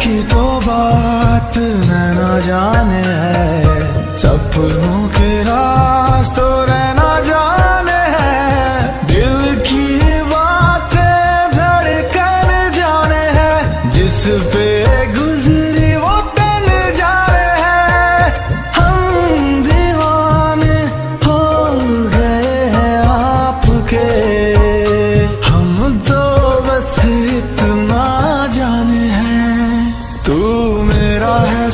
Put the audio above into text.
की तो बात नैना जाने है, सपनों के रास्तों रहना जाने है। दिल की बातें धड़कन जाने है, जिस पे गुजरी वो दिल जाने है। हम दीवाने हो गए हैं आपके, हम तो बस इतना जाने हैं। तू मेरा है